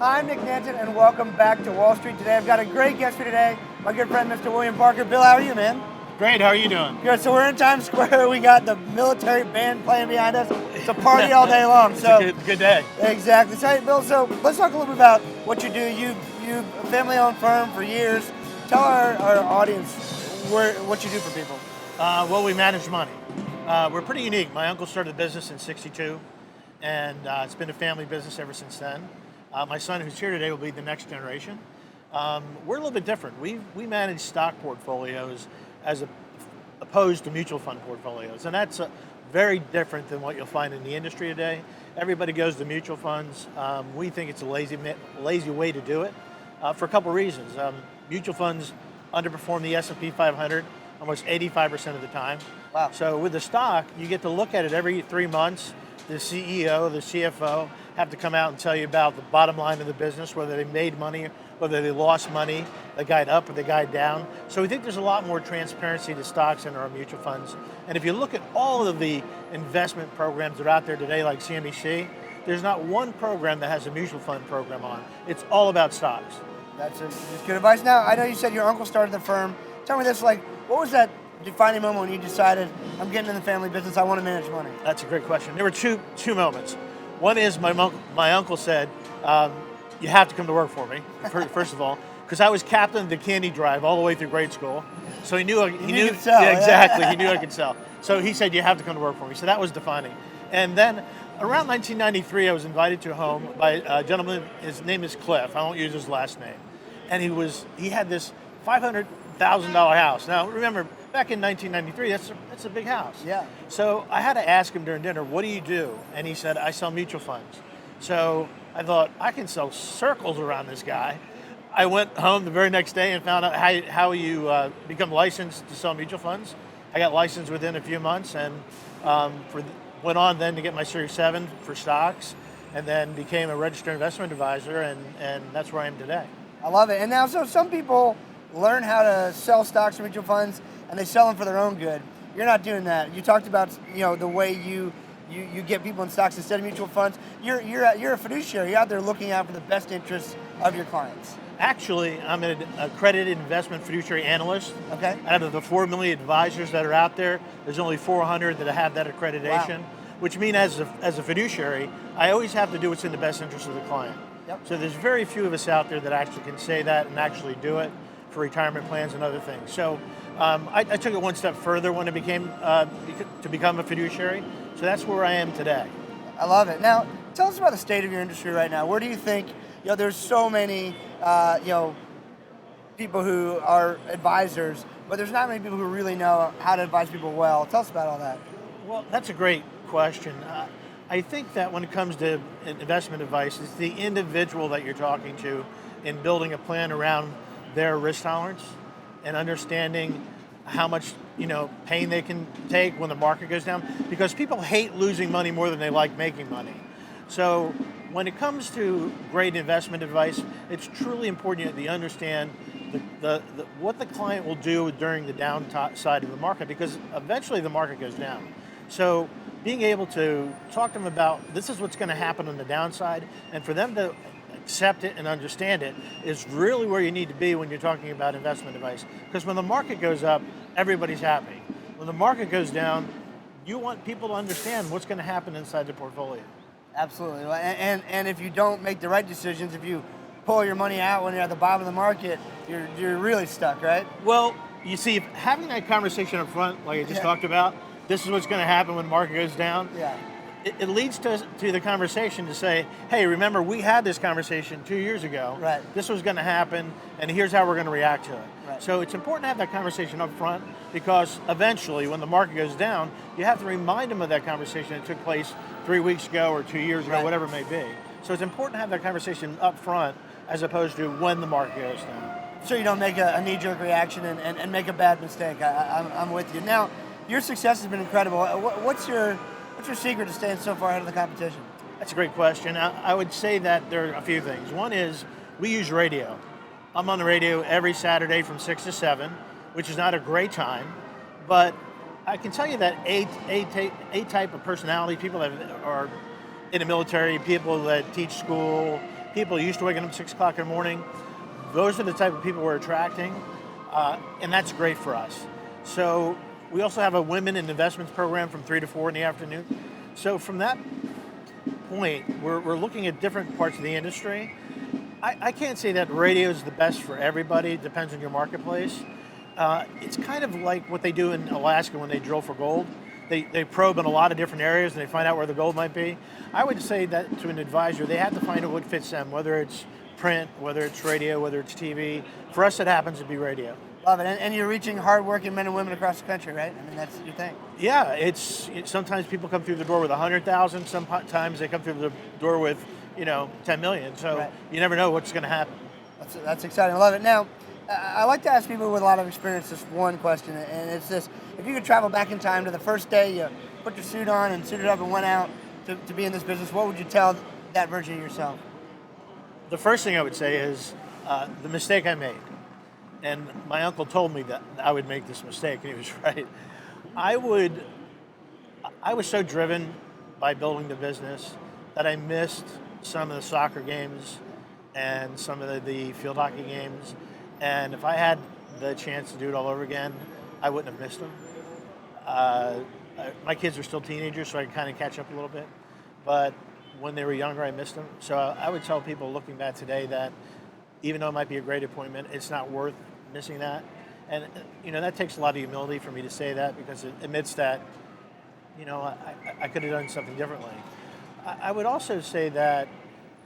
Hi, I'm Nick Hanson, and welcome back to Wall Street Today. I've got a great guest for today, my good friend, Mr. William Parker. Bill, how are you, man? Great, how are you doing? Good, so we're in Times Square. We got the military band playing behind us. It's a party all day long. It's a good day. Exactly. So, hey, Bill, so let's talk a little bit about what you do. You a family-owned firm for years. Tell our audience what you do for people. Well, we manage money. We're pretty unique. My uncle started the business in '62, and it's been a family business ever since then. My son, who's here today, will be the next generation. We're a little bit different. We manage stock portfolios as opposed to mutual fund portfolios, and that's very different than what you'll find in the industry today. Everybody goes to mutual funds. We think it's a lazy way to do it for a couple reasons. Mutual funds underperform the S&P 500 almost 85% of the time. Wow. So with the stock, you get to look at it every 3 months. The CEO, the CFO have to come out and tell you about the bottom line of the business, whether they made money, whether they lost money, they guide up or they guide down. So we think there's a lot more transparency to stocks than our mutual funds. And if you look at all of the investment programs that are out there today, like CNBC, there's not one program that has a mutual fund program on. It's all about stocks. That's good advice. Now, I know you said your uncle started the firm. Tell me this, what was that defining moment when you decided, I'm getting in the family business, I want to manage money? That's a great question. There were two moments. One is my uncle said, you have to come to work for me, first of all, because I was captain of the candy drive all the way through grade school. So he knew you could sell. Yeah, exactly. He knew I could sell. So he said, you have to come to work for me. So that was defining. And then around 1993, I was invited to a home by a gentleman. His name is Cliff. I won't use his last name. And he had this $500,000 house. Now remember, back in 1993, that's a big house. Yeah. So I had to ask him during dinner, what do you do? And he said, I sell mutual funds. So I thought, I can sell circles around this guy. I went home the very next day and found out how you become licensed to sell mutual funds. I got licensed within a few months and went on then to get my Series 7 for stocks, and then became a registered investment advisor, and that's where I am today. I love it. And now, so some people learn how to sell stocks or mutual funds, and they sell them for their own good. You're not doing that. You talked about the way you get people in stocks instead of mutual funds. You're a fiduciary. You're out there looking out for the best interests of your clients. Actually, I'm an accredited investment fiduciary analyst. Okay. Out of the 4 million advisors that are out there, there's only 400 that have that accreditation. Wow. Which means as a fiduciary, I always have to do what's in the best interest of the client. Yep. So there's very few of us out there that actually can say that and actually do it for retirement plans and other things. So I took it one step further when it became to become a fiduciary. So that's where I am today. I love it. Now, tell us about the state of your industry right now. Where do you think, there's so many, people who are advisors, but there's not many people who really know how to advise people well. Tell us about all that. Well, that's a great question. I think that when it comes to investment advice, it's the individual that you're talking to in building a plan around their risk tolerance and understanding how much pain they can take when the market goes down, because people hate losing money more than they like making money. So when it comes to great investment advice, it's truly important that you understand what the client will do during the downside of the market, because eventually the market goes down. So being able to talk to them about this is what's going to happen on the downside, and for them to accept it and understand it is really where you need to be when you're talking about investment advice. Because when the market goes up, everybody's happy. When the market goes down, you want people to understand what's going to happen inside the portfolio. Absolutely. And if you don't make the right decisions, if you pull your money out when you're at the bottom of the market, you're really stuck, right? Well, you see, having that conversation up front, like I just talked about, this is what's going to happen when the market goes down. Yeah. It leads to the conversation to say, hey, remember, we had this conversation 2 years ago. Right. This was going to happen, and here's how we're going to react to it. Right. So it's important to have that conversation up front, because eventually, when the market goes down, you have to remind them of that conversation that took place 3 weeks ago or 2 years ago, whatever it may be. So it's important to have that conversation up front as opposed to when the market goes down. So you don't make a knee-jerk reaction and make a bad mistake. I'm with you. Now, your success has been incredible. What's your secret to staying so far ahead of the competition? That's a great question. I would say that there are a few things. One is we use radio. I'm on the radio every Saturday from 6 to 7, which is not a great time, but I can tell you that a type of personality, people that are in the military, people that teach school, people used to waking up at 6 o'clock in the morning. Those are the type of people we're attracting, and that's great for us. So we also have a women in investments program from 3 to 4 in the afternoon. So from that point, we're looking at different parts of the industry. I can't say that radio is the best for everybody. It depends on your marketplace. It's kind of like what they do in Alaska when they drill for gold. They probe in a lot of different areas and they find out where the gold might be. I would say that to an advisor, they have to find out what fits them, whether it's print, whether it's radio, whether it's TV. For us, it happens to be radio. Love it. And you're reaching hardworking men and women across the country, right? I mean, that's your thing. Yeah, sometimes people come through the door with 100,000. Sometimes they come through the door with 10 million. So right. You never know what's going to happen. That's exciting. I love it. Now, I like to ask people with a lot of experience this one question, and it's this: if you could travel back in time to the first day you put your suit on and suited up and went out to be in this business, what would you tell that version of yourself? The first thing I would say is the mistake I made. And my uncle told me that I would make this mistake, and he was right. I was so driven by building the business that I missed some of the soccer games and some of the field hockey games. And if I had the chance to do it all over again, I wouldn't have missed them. My kids are still teenagers, so I can kind of catch up a little bit. But when they were younger, I missed them. So I would tell people looking back today that even though it might be a great appointment, it's not worth missing that. And that takes a lot of humility for me to say that, because it admits that I could have done something differently. I would also say that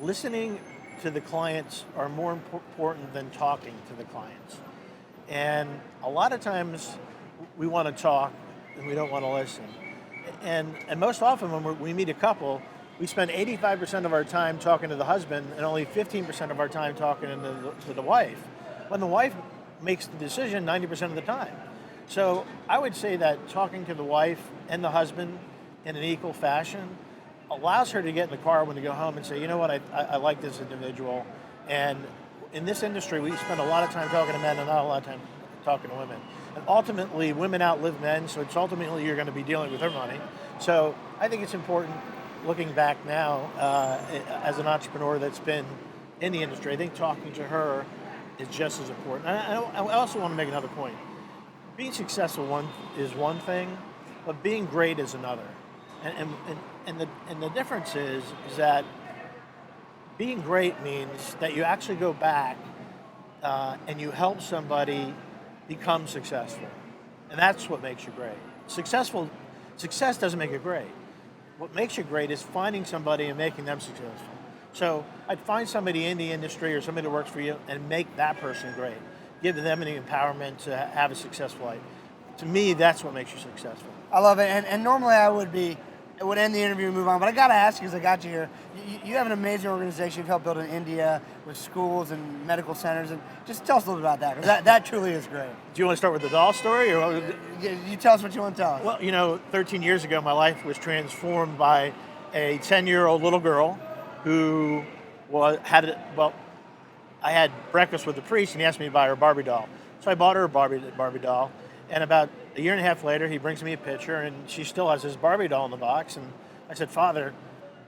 listening to the clients are more important than talking to the clients. And a lot of times we want to talk and we don't want to listen. And most often when we meet a couple, we spend 85% of our time talking to the husband and only 15% of our time talking to the wife, when the wife makes the decision 90% of the time. So I would say that talking to the wife and the husband in an equal fashion allows her to get in the car when they go home and say, you know what, I like this individual. And in this industry, we spend a lot of time talking to men and not a lot of time talking to women. And ultimately, women outlive men, so it's ultimately you're going to be dealing with their money. So I think it's important, looking back now, as an entrepreneur that's been in the industry, I think talking to her is just as important. I also want to make another point. Being successful is one thing, but being great is another. And the difference is that being great means that you actually go back and you help somebody become successful. And that's what makes you great. Success doesn't make you great. What makes you great is finding somebody and making them successful. So I'd find somebody in the industry or somebody that works for you and make that person great. Give them the empowerment to have a successful life. To me, that's what makes you successful. I love it. And normally I would end the interview and move on, but I got to ask you, because I got you here. You have an amazing organization you've helped build in India with schools and medical centers, and just tell us a little bit about that, because that truly is great. Do you want to start with the doll story? Or you tell us what you want to tell us. Well, 13 years ago, my life was transformed by a 10-year-old little girl who I had breakfast with the priest, and he asked me to buy her a Barbie doll. So I bought her a Barbie doll, and about a year and a half later, he brings me a picture, and she still has his Barbie doll in the box. And I said, Father,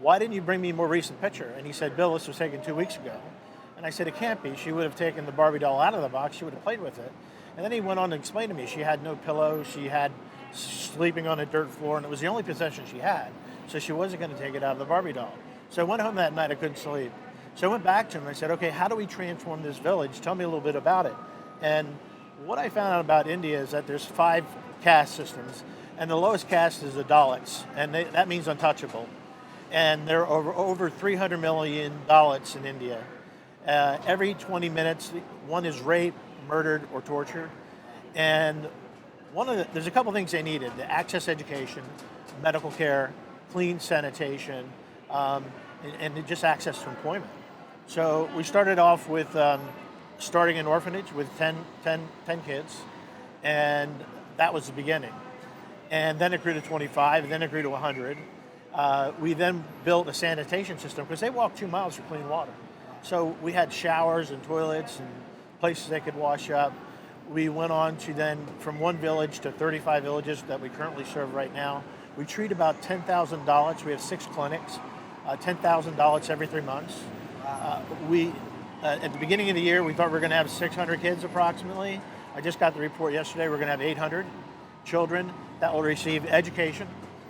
why didn't you bring me a more recent picture? And he said, Bill, this was taken 2 weeks ago. And I said, it can't be. She would have taken the Barbie doll out of the box. She would have played with it. And then he went on to explain to me, she had no pillow. She had sleeping on a dirt floor, and it was the only possession she had. So she wasn't going to take it out of the Barbie doll. So I went home that night. I couldn't sleep. So I went back to him and I said, okay, how do we transform this village? Tell me a little bit about it. And what I found out about India is that there's 5 caste systems, and the lowest caste is the Dalits, and that means untouchable. And there are over 300 million Dalits in India. Every 20 minutes, one is raped, murdered, or tortured. And there's a couple things they needed: the access education, medical care, clean sanitation, and just access to employment. So we started off with starting an orphanage with 10 kids, and that was the beginning. And then it grew to 25, and then it grew to 100. We then built a sanitation system, because they walked 2 miles for clean water. So we had showers and toilets and places they could wash up. We went on to then, from 1 village to 35 villages that we currently serve right now. We treat about 10,000 Dalits. We have 6 clinics, 10,000 Dalits every 3 months. We at the beginning of the year, we thought we were going to have 600 kids approximately. I just got the report yesterday. We're going to have 800 children that will receive education,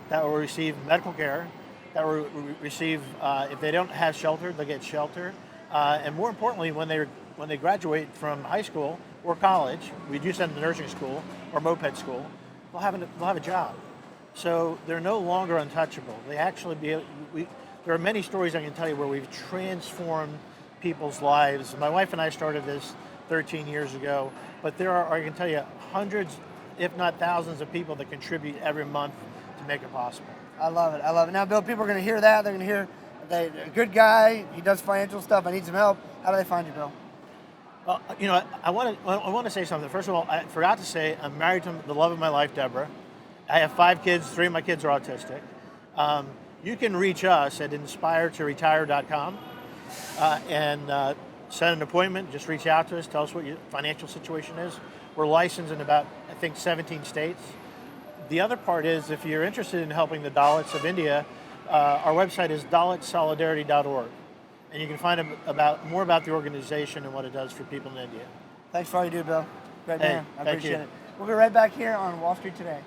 that will receive medical care, that will receive, if they don't have shelter, they'll get shelter. And more importantly, when they graduate from high school or college, we do send them to nursing school or moped school, they'll have a job. So they're no longer untouchable. They actually there are many stories I can tell you where we've transformed people's lives. My wife and I started this 13 years ago, but there are, I can tell you, hundreds, if not thousands of people that contribute every month to make it possible. I love it. I love it. Now, Bill, people are going to hear that. They're going to hear a good guy. He does financial stuff. I need some help. How do they find you, Bill? I want to say something. First of all, I forgot to say I'm married to the love of my life, Deborah. I have 5 kids. 3 of my kids are autistic. You can reach us at inspireToRetire.com and set an appointment. Just reach out to us. Tell us what your financial situation is. We're licensed in about, I think, 17 states. The other part is, if you're interested in helping the Dalits of India, our website is dalitsolidarity.org. And you can find more about the organization and what it does for people in India. Thanks for all you do, Bill. Great man. I thank appreciate you. it. We'll be right back here on Wall Street Today.